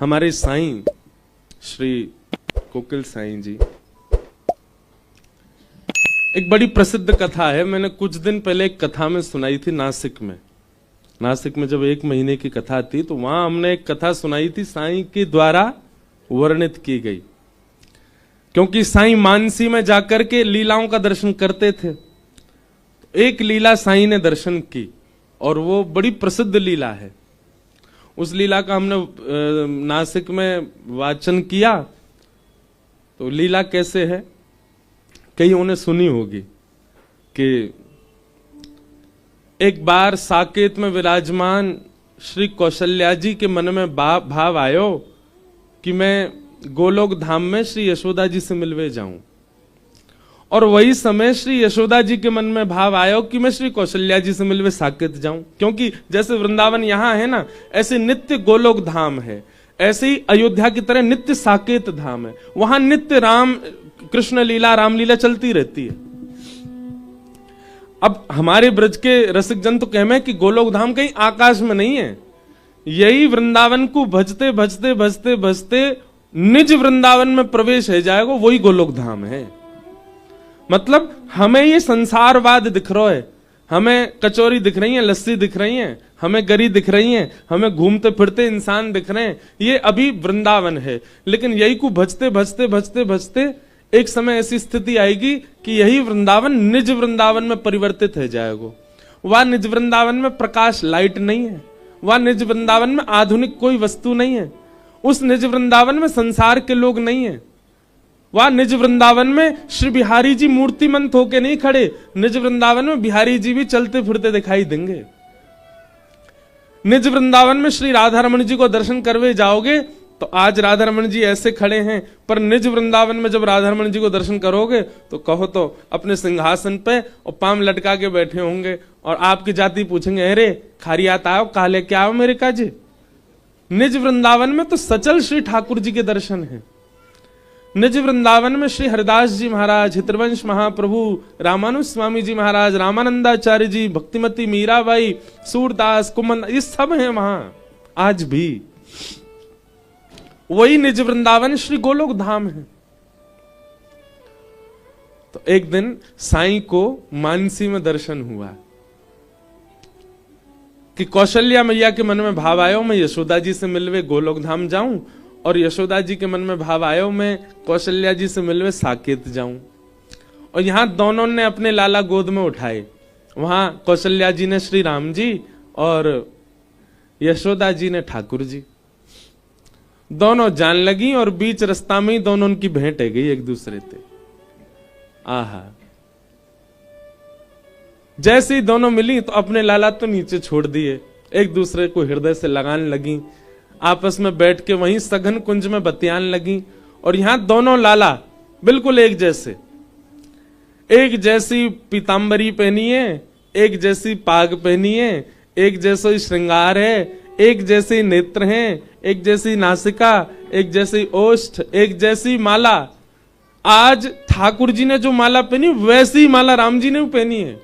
हमारे साईं श्री कोकिल साईं जी, एक बड़ी प्रसिद्ध कथा है। मैंने कुछ दिन पहले एक कथा में सुनाई थी नासिक में जब 1 महीने की कथा थी तो वहां हमने एक कथा सुनाई थी, साईं के द्वारा वर्णित की गई। क्योंकि साईं मानसी में जाकर के लीलाओं का दर्शन करते थे। एक लीला साईं ने दर्शन की और वो बड़ी प्रसिद्ध लीला है। उस लीला का हमने नासिक में वाचन किया। तो लीला कैसे है, कई उन्हें सुनी होगी कि एक बार साकेत में विराजमान श्री कौशल्या जी के मन में भाव आयो कि मैं गोलोक धाम में श्री यशोदा जी से मिलवे जाऊं। और वही समय श्री यशोदा जी के मन में भाव आयो कि मैं श्री कौशल्या जी से मिलवे साकेत जाऊं। क्योंकि जैसे वृंदावन यहां है ना, ऐसे नित्य गोलोक धाम है, ऐसे ही अयोध्या की तरह नित्य साकेत धाम है। वहां नित्य राम कृष्ण लीला रामलीला चलती रहती है। अब हमारे ब्रज के रसिक जन तो कहमे कि गोलोक धाम कहीं आकाश में नहीं है। यही वृंदावन को भजते भजते भजते भजते निज वृंदावन में प्रवेश है जाएगा, वही गोलोक धाम है। मतलब हमें ये संसारवाद दिख रहा है, हमें कचौरी दिख रही है, लस्सी दिख रही है, हमें गरी दिख रही है, हमें घूमते फिरते इंसान दिख रहे हैं, ये अभी वृंदावन है। लेकिन यही को भजते भजते भजते भजते एक समय ऐसी स्थिति आएगी कि यही वृंदावन निज वृंदावन में परिवर्तित हो जाएगा। वह निज वृंदावन में प्रकाश लाइट नहीं है, वह निज वृंदावन में आधुनिक कोई वस्तु नहीं है, उस निज वृंदावन में संसार के लोग नहीं है। वह निज वृंदावन में श्री बिहारी जी मूर्तिमंत होके नहीं खड़े, निज वृंदावन में बिहारी जी भी चलते फिरते दिखाई देंगे। निज वृंदावन में श्री राधा रमण जी को दर्शन करवे जाओगे तो आज राधा रमण जी ऐसे खड़े हैं, पर निज वृंदावन में जब राधा रमण जी को दर्शन करोगे तो कहो तो अपने सिंहासन पे और पाम लटका के बैठे होंगे और आपकी जाति पूछेंगे, अरे खारियात आओ, काले क्या आओ मेरे काजी। निज वृंदावन में तो सचल श्री ठाकुर जी के दर्शन है। निज वृंदावन में श्री हरिदास जी महाराज, हितवंश महाप्रभु, रामानुज स्वामी जी महाराज, रामानंदाचार्य जी, भक्तिमती मीराबाई, सूरदास, कुमन, ये सब हैं वहां आज भी। वही निज वृंदावन श्री गोलोक धाम है। तो एक दिन साईं को मानसी में दर्शन हुआ कि कौशल्या मैया के मन में भाव आयो मैं यशोदा जी से मिलवे गोलोक धाम जाऊं, और यशोदा जी के मन में भाव आयो मैं कौशल्या जी से मिलवे साकेत जाऊं। और यहां दोनों ने अपने लाला गोद में उठाए। वहां कौशल्या जी ने श्री राम जी और यशोदा जी ने ठाकुर जी। दोनों जान लगी और बीच रास्ता में ही दोनों उनकी भेंट है गई एक दूसरे से। आहा, जैसे ही दोनों मिली तो अपने लाला तो नीचे छोड़ दिए, एक दूसरे को हृदय से लगाने लगी, आपस में बैठ के वहीं सघन कुंज में बतियान लगी। और यहां दोनों लाला बिल्कुल एक जैसे, एक जैसी पीतांबरी पहनी है, एक जैसी पाग पहनी है, एक जैसा श्रृंगार है, एक जैसे नेत्र हैं, एक जैसी नासिका, एक जैसी ओष्ठ, एक जैसी माला। आज ठाकुर जी ने जो माला पहनी वैसी माला राम जी ने पहनी है।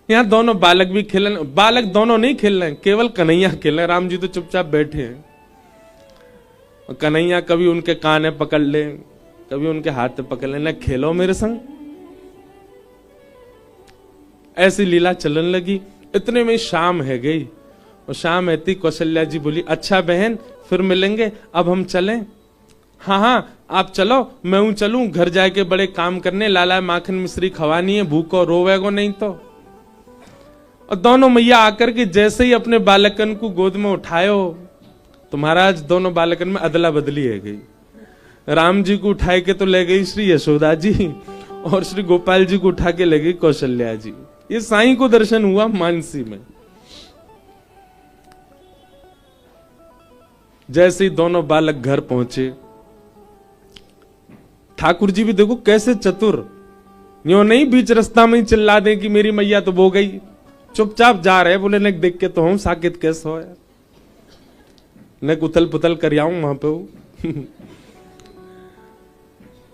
यहां दोनों बालक भी खेल रहे, बालक दोनों नहीं खेल रहे, केवल कन्हैया खेल रहे, राम जी तो चुपचाप बैठे हैं। कन्हैया कभी उनके कान पकड़ ले, कभी उनके हाथ पकड़ ले, ना खेलो मेरे संग। ऐसी लीला चलन लगी। इतने में शाम है गई और शाम रहती कौशल्या जी बोली, अच्छा बहन फिर मिलेंगे, अब हम चलें। हाँ आप चलो, मैं चलूं घर जाके बड़े काम करने, लाला माखन मिश्री खवानी है, भूखो रोवेगो नहीं तो। और दोनों मैया आकर के जैसे ही अपने बालकन को गोद में उठायो तो महाराज दोनों बालकन में अदला बदली है गई। राम जी को उठाए के तो ले गई श्री यशोदा जी और श्री गोपाल जी को उठा के ले गई कौशल्या जी। ये साईं को दर्शन हुआ मानसी में। जैसे ही दोनों बालक घर पहुंचे, ठाकुर जी भी देखो कैसे चतुर, यो नहीं बीच रास्ता में चिल्ला दे कि मेरी मैया तो वो गई, चुपचाप जा रहे, बोले ने देख के तो हम साकेत कैसे हो यार, ने उथल पुथल कर आऊं वहां पे।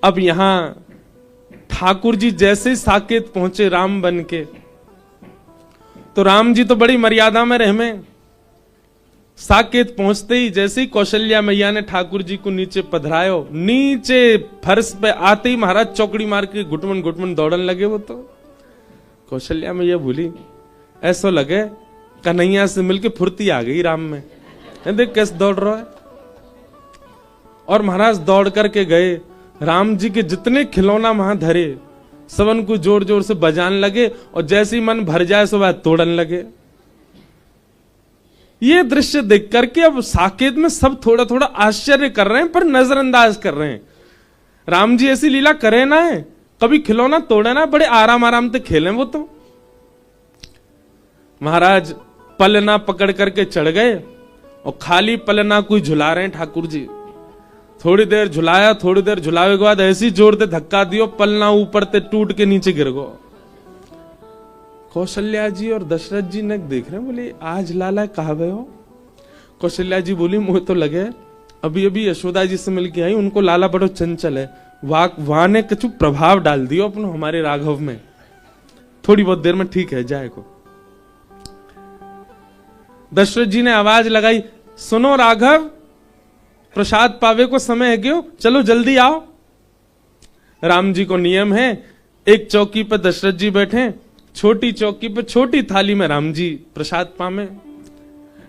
अब यहां ठाकुर जी जैसे साकेत पहुंचे राम बन के, तो राम जी तो बड़ी मर्यादा में रहमे, साकेत पहुंचते ही जैसे ही कौशल्या मैया ने ठाकुर जी को नीचे पधरायो, नीचे फर्श पे आते ही महाराज चौकड़ी मार के घुटमन घुटमन दौड़न लगे। वो तो कौशल्या मैया बोली, ऐसा लगे कन्हैया से मिलके फुर्ती आ गई राम में, देख कैसे दौड़ रहा है। और महाराज दौड़ करके गए, राम जी के जितने खिलौना वहां धरे सबन को जोर जोर से बजाने लगे, और जैसे ही मन भर जाए सो वह तोड़न लगे। ये दृश्य देख करके अब साकेत में सब थोड़ा थोड़ा आश्चर्य कर रहे हैं, पर नजरअंदाज कर रहे हैं। राम जी ऐसी लीला करे ना है, कभी खिलौना तोड़े ना, बड़े आराम आराम से खेलें वो तो। महाराज पलना पकड़ करके चढ़ गए और खाली पलना कोई झुला रहे हैं ठाकुर जी। थोड़ी देर झुलाया, थोड़ी देर झुलावे के बाद ऐसी जोर से धक्का दियो, पलना ऊपर से टूट के नीचे गिर गो। कौशल्या जी और दशरथ जी ने देख रहे हैं, बोले आज लाला कहा गए हो? कौशल्या जी बोली, मुझे तो लगे अभी अभी यशोदा जी से मिलके आई, उनको लाला बड़ो चंचल है, वहां ने कुछ प्रभाव डाल दियो अपनो हमारे राघव में, थोड़ी बहुत देर में ठीक है जाएगा। दशरथ जी ने आवाज लगाई, सुनो राघव, प्रसाद पावे को समय है क्यों, चलो जल्दी आओ। राम जी को नियम है, एक चौकी पर दशरथ जी बैठे, छोटी चौकी पर छोटी थाली में राम जी प्रसाद पावे।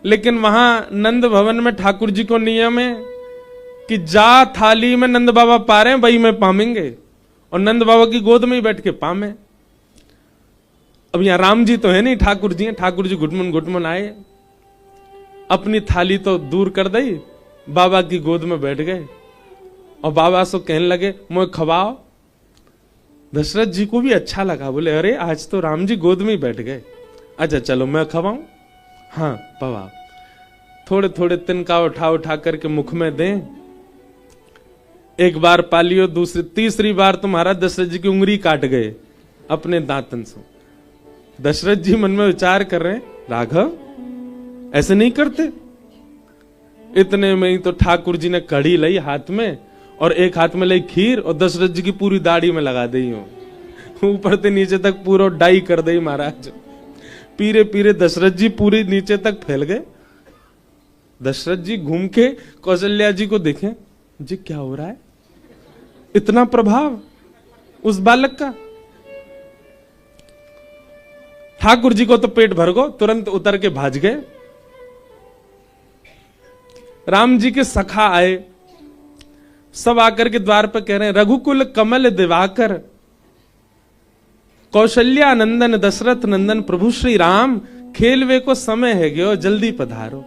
लेकिन वहां नंद भवन में ठाकुर जी को नियम है कि जा थाली में नंद बाबा पा रहे हैं वही में पामेंगे, और नंद बाबा की गोद में ही बैठ के पामे। अब यहां राम जी तो है नहीं, ठाकुर जी हैं। ठाकुर जी घुटमन घुटमन आए, अपनी थाली तो दूर कर दी, बाबा की गोद में बैठ गए और बाबा से कहने लगे, मुझे खवाओ। दशरथ जी को भी अच्छा लगा, बोले अरे आज तो राम जी गोद में ही बैठ गए, अच्छा चलो मैं खवाऊं। हाँ बाबा, थोड़े थोड़े तिनका उठा उठा करके मुख में दें। एक बार पालियो, दूसरी तीसरी बार तुम्हारा दशरथ जी की उंगली काट गए अपने दांतन से। दशरथ जी मन में विचार कर रहे हैं, राघव ऐसे नहीं करते। इतने में ही तो ठाकुर जी ने कड़ी लाई हाथ में, और एक हाथ में लाई खीर, और दशरथ जी की पूरी दाढ़ी में लगा दी हो, ऊपर से नीचे तक पूरा डाई कर दी महाराज। पीरे पीरे दशरथ जी पूरे नीचे तक फैल गए। दशरथ जी घूम के कौशल्या जी को देखें, जी क्या हो रहा है, इतना प्रभाव उस बालक का। ठाकुर जी को तो पेट भर गो, तुरंत उतर के भाज गए। राम जी के सखा आए, सब आकर के द्वार पर कह रहे हैं, रघुकुल कमल दिवाकर, कौशल्या नंदन दशरथ नंदन प्रभु श्री राम, खेलवे को समय है गयो, जल्दी पधारो।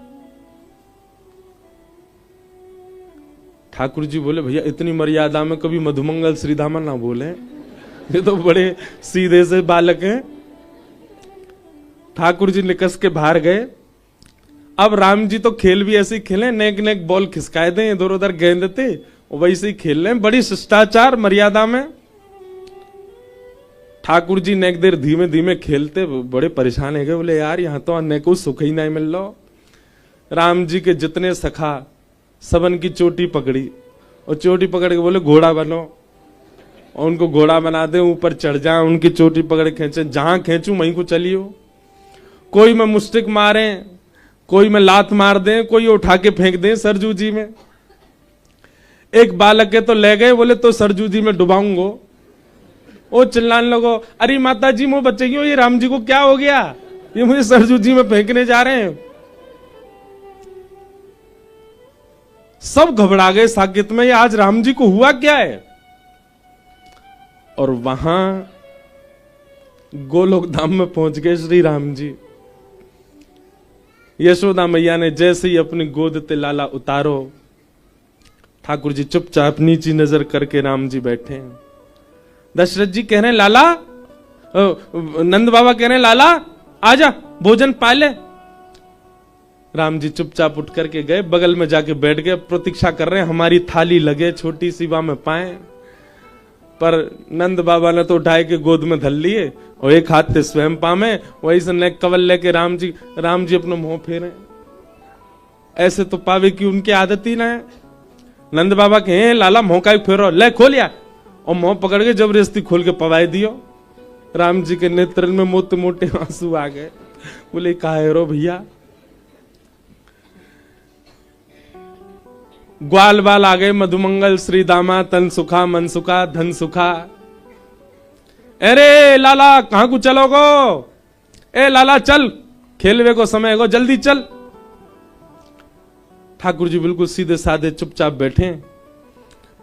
ठाकुर जी बोले, भैया इतनी मर्यादा में कभी मधुमंगल श्रीधामा ना बोले, ये तो बड़े सीधे से बालक हैं। ठाकुर जी निकस के बाहर गए। अब राम जी तो खेल भी ऐसे ही खेले, नेक नेक बॉल खिसकाए दें, इधर उधर गेंद थे, वैसे ही खेल रहे हैं, बड़ी शिष्टाचार मर्यादा में। ठाकुर जी नेक देर धीमे धीमे खेलते, बड़े परेशान है गए, बोले यार यहाँ तो आने को सुख ही नहीं मिल रहा। राम जी के जितने सखा सबन की चोटी पकड़ी, और चोटी पकड़ के बोले घोड़ा बनो, और उनको घोड़ा बना दे, ऊपर चढ़ जाए, उनकी चोटी पकड़ खींचे, जहां खींचू वहीं को चलियो। कोई में मुस्टिक मारे, कोई में लात मार दें, कोई उठा के फेंक दें सरजू जी में। एक बालक के तो ले गए, बोले तो सरजू जी में डुबाऊंगो। वो चिल्लाने लगो, अरे माता जी मुझे बच्चे, ये राम जी को क्या हो गया, ये मुझे सरजू जी में फेंकने जा रहे हैं। सब घबरा गए साकेत में, ये आज राम जी को हुआ क्या है। और वहां गोलोक धाम में पहुंच गए श्री राम जी। यशोदा मैया ने जैसे ही अपनी गोद ते लाला उतारो, ठाकुर जी चुपचाप नीची नजर करके राम जी बैठे हैं। दशरथ जी कह रहे हैं, लाला, नंद बाबा कह रहे हैं, लाला आजा भोजन पा ले। राम जी चुपचाप उठ करके गए, बगल में जाके बैठ गए, प्रतीक्षा कर रहे हैं हमारी थाली लगे, छोटी सी में पाए। पर नंद बाबा ने तो उठाए के गोद में धल लिए, और एक हाथ से स्वयं पामे, वही से नेक कवल लेके राम जी अपना मुंह फेरे। ऐसे तो पावे की उनकी आदत ही ना है। नंद बाबा कहे, लाला मुंह का फेरो, ले खोलिया, और मुंह पकड़ के जबरदस्ती खोल के पवाए दियो। राम जी के नेत्र में मोटे मोटे आंसू आ गए, बोले काहे रो भैया। ग्वाल बाल आ गए, मधुमंगल श्री दामा, तन सुखा मन सुखा धन सुखा। अरे लाला कहां को चलोगो? ए लाला चल, खेलवे को समय गो, जल्दी चल। ठाकुर जी बिल्कुल सीधे साधे चुपचाप बैठे।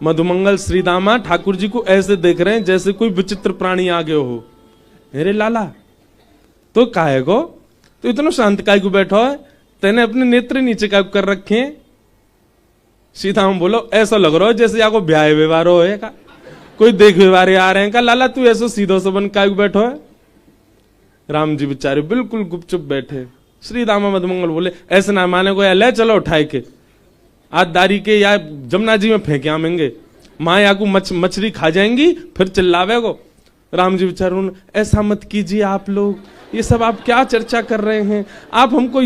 मधुमंगल श्री दामा ठाकुर जी को ऐसे देख रहे हैं जैसे कोई विचित्र प्राणी आ गए हो। अरे लाला तो काहे गो, तो इतना शांत काय को बैठो है, तेने अपने नेत्र नीचे काय कर रखे हैं? सीधा हम बोलो ऐसा लग रहा है जैसे आपको ब्याह व्यवहार हो है का, कोई देख व्यवहार आ रहे हैं का। लाला तू ऐसा सीधो से बन काय को बैठो है? राम जी बेचारे बिल्कुल गुपचुप बैठे। श्री दामा मधुमंगल बोले ऐसे ना माने को, या ले चलो उठाए के आज दारी के या जमुना जी में फेंके आमेंगे, माँ या को मछली खा जाएंगी फिर चिल्लावे को। राम जी बेचारे ऐसा मत कीजिए आप लोग, ये सब आप क्या चर्चा कर रहे हैं? आप हमको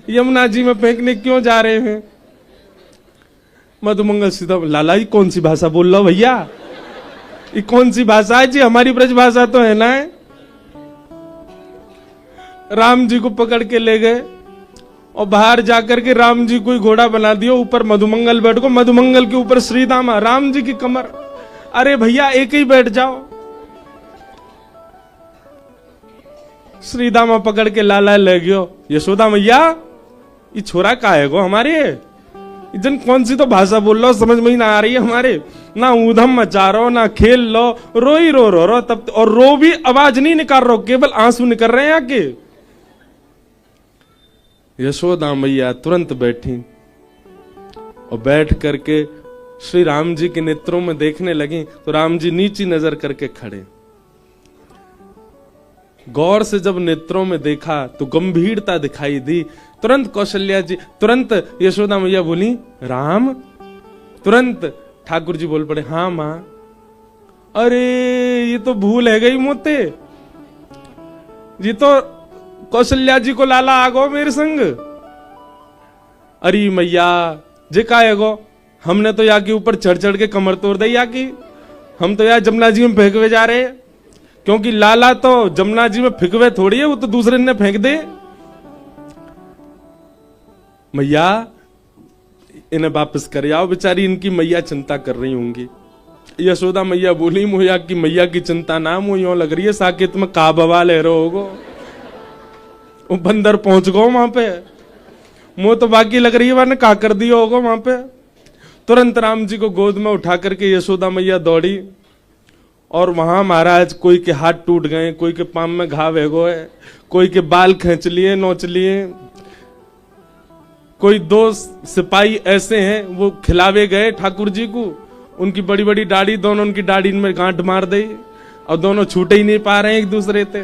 यमुना जी में फेंकने क्यों जा रहे हैं? मधुमंगल सीधा लाला ये कौन सी भाषा बोल रहा हो भैया, ये कौन सी भाषा है जी? हमारी ब्रज भाषा तो है ना। राम जी को पकड़ के ले गए और बाहर जाकर के राम जी को घोड़ा बना दिया, ऊपर मधुमंगल बैठ को, मधुमंगल के ऊपर श्री दामा, राम जी की कमर। अरे भैया एक ही बैठ जाओ। श्री दामा पकड़ के लाला ले गयो। यशोदा मैया ये छोरा का है गो हमारे, जन कौन सी तो भाषा बोल लो समझ में ही ना आ रही है हमारे, ना ऊधम मचा रहो ना खेल लो, रो ही रो तब, और रो भी आवाज नहीं निकाल रहे, केवल आंसू निकल रहे हैं आके। यशोदा मैया तुरंत बैठी और बैठ करके श्री राम जी के नेत्रों में देखने लगी तो राम जी नीची नजर करके खड़े। गौर से जब नेत्रों में देखा तो गंभीरता दिखाई दी। तुरंत कौशल्या जी, तुरंत यशोदा मैया बोली राम। तुरंत ठाकुर जी बोल पड़े हाँ मां। अरे ये तो भूल है गई मोते, ये तो कौशल्या जी को लाला आगो मेरे संग। अरे मैया जे का है गो, हमने तो यहाँ के ऊपर चढ़ चढ़ के कमर तोड़ दी या की, हम तो यार जमुना जी में फेंकवे जा रहे हैं, क्योंकि लाला तो जमुना जी में फेंकवे थोड़ी है, वो तो दूसरे ने फेंक दे। मैया इन्हें वापस कर आओ, बेचारी इनकी मैया चिंता कर रही होंगी। यशोदा मैया बोली मुझे की मैया की चिंता ना, मुझे यूं लग रही है साकेत में का बवाल है रहोगो, वो बंदर पहुंच गो वहां पे, मुंह तो बाकी लग रही है वरना का कर दिया होगा वहां पे। तुरंत राम जी को गोद में उठा करके यशोदा मैया दौड़ी और वहां महाराज कोई के हाथ टूट गए, कोई के पांव में घाव है गो है, कोई के बाल खींच लिए नोच लिए, कोई दो सिपाही ऐसे हैं वो खिलावे गए ठाकुर जी को, उनकी बड़ी बड़ी दाढ़ी, दोनों उनकी दाढ़ी में गांठ मार दी और दोनों छूटे ही नहीं पा रहे हैं एक दूसरे से।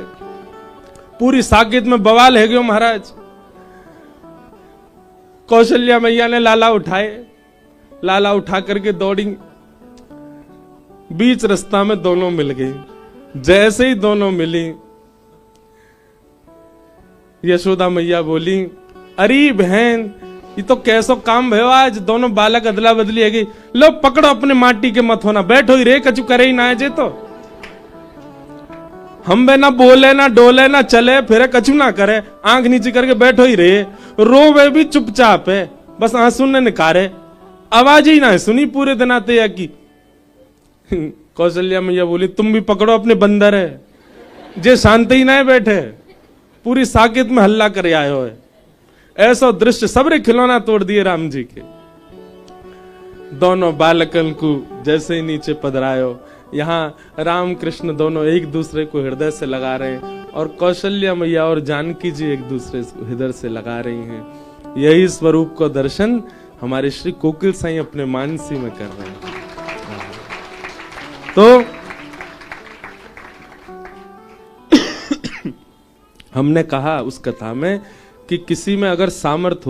पूरी साकेत में बवाल है गयो महाराज। कौशल्या मैया ने लाला उठाए, लाला उठा करके दौड़ी, बीच रास्ता में दोनों मिल गई। जैसे ही दोनों मिली यशोदा मैया बोली अरे बहन ये तो कैसो काम भयो आज, दोनों बालक अदला बदली है गई, लो पकड़ो अपने माटी के मत होना, बैठो ही रे कचू करे ही ना जे, तो हम बे ना बोले ना डोले ना चले फिरे कचू ना करे, आंख नीचे करके बैठो ही रे, रो वे भी चुपचाप है, बस आंसू ने निकारे, आवाज ही ना सुनी पूरे दिन आते या की। कौशल्या मैया बोली तुम भी पकड़ो अपने बंदर है, जे शांति ही ना बैठे, पूरी साकेत में हल्ला करे आयो है। ऐसा दृश्य सबरे खिलौना तोड़ दिए राम जी के। दोनों बालकन को जैसे ही नीचे पधरायो, यहाँ राम कृष्ण दोनों एक दूसरे को हृदय से लगा रहे हैं और कौशल्या मैया और जानकी जी एक दूसरे को हृदय से लगा रही हैं। यही स्वरूप को दर्शन हमारे श्री कोकिल साईं अपने मानसी में कर रहे हैं। तो हमने कहा उस कथा में कि किसी में अगर सामर्थ हो